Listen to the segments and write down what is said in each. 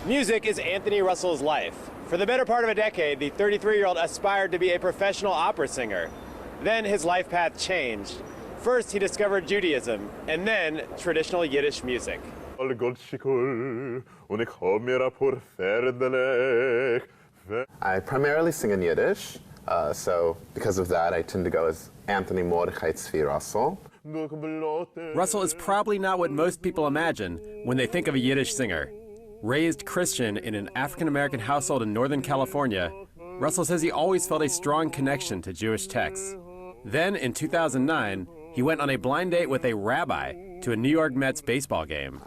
Music is Anthony Russell's life. For the better part of a decade, the 33-year-old aspired to be a professional opera singer. Then his life path changed. First, he discovered Judaism, and then traditional Yiddish music. I primarily sing in Yiddish, so because of that, I tend to go as Anthony Mordechai Tzvi Russell. Russell is probably not what most people imagine when they think of a Yiddish singer. Raised Christian in an African-American household in Northern California, Russell says he always felt a strong connection to Jewish texts. Then, in 2009, he went on a blind date with a rabbi to a New York Mets baseball game.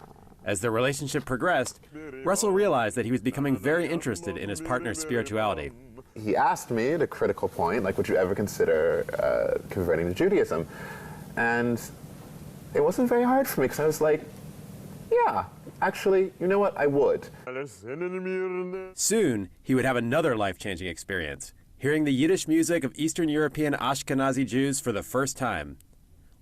As their relationship progressed, Russell realized that he was becoming very interested in his partner's spirituality. He asked me at a critical point, like, would you ever consider converting to Judaism? And it wasn't very hard for me, because I was like, yeah, actually, you know what, I would. Soon, he would have another life-changing experience, hearing the Yiddish music of Eastern European Ashkenazi Jews for the first time.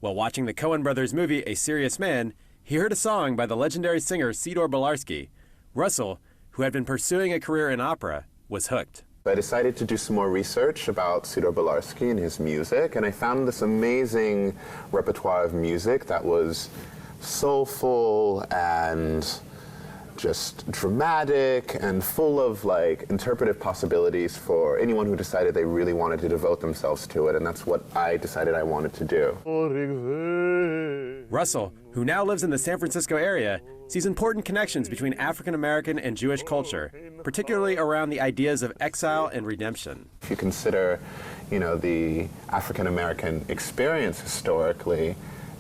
While watching the Coen brothers movie A Serious Man, he heard a song by the legendary singer Sidor Bolarski. Russell, who had been pursuing a career in opera, was hooked. I decided to do some more research about Sidor Bolarski and his music, and I found this amazing repertoire of music that was soulful and just dramatic and full of like interpretive possibilities for anyone who decided they really wanted to devote themselves to it, and that's what I decided I wanted to do. Russell, who now lives in the San Francisco area, sees important connections between African American and Jewish culture, particularly around the ideas of exile and redemption. If you consider, the African American experience historically,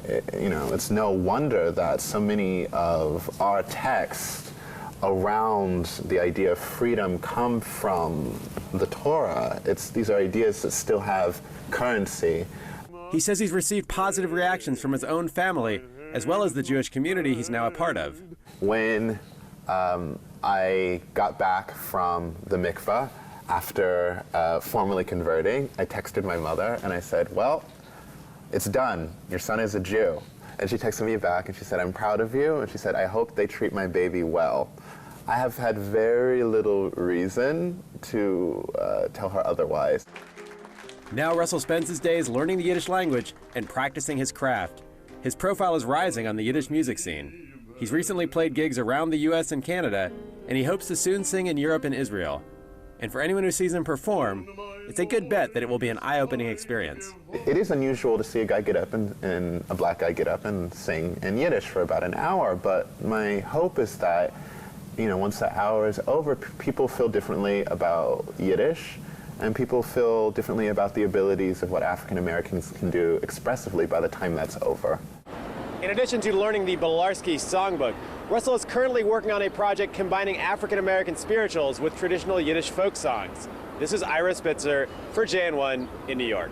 it's no wonder that so many of our texts around the idea of freedom come from the Torah. These are ideas that still have currency. He says he's received positive reactions from his own family, as well as the Jewish community he's now a part of. When I got back from the mikvah after formally converting, I texted my mother and I said, well, it's done. Your son is a Jew. And she texted me back and she said, I'm proud of you. And she said, I hope they treat my baby well. I have had very little reason to tell her otherwise. Now Russell spends his days learning the Yiddish language and practicing his craft. His profile is rising on the Yiddish music scene. He's recently played gigs around the US and Canada, and he hopes to soon sing in Europe and Israel. And for anyone who sees him perform, it's a good bet that it will be an eye-opening experience. It is unusual to see a guy get up and a black guy get up and sing in Yiddish for about an hour, but my hope is that, once that hour is over, people feel differently about Yiddish, and people feel differently about the abilities of what African Americans can do expressively by the time that's over. In addition to learning the Bolarski songbook, Russell is currently working on a project combining African American spirituals with traditional Yiddish folk songs. This is Ira Spitzer for JN1 in New York.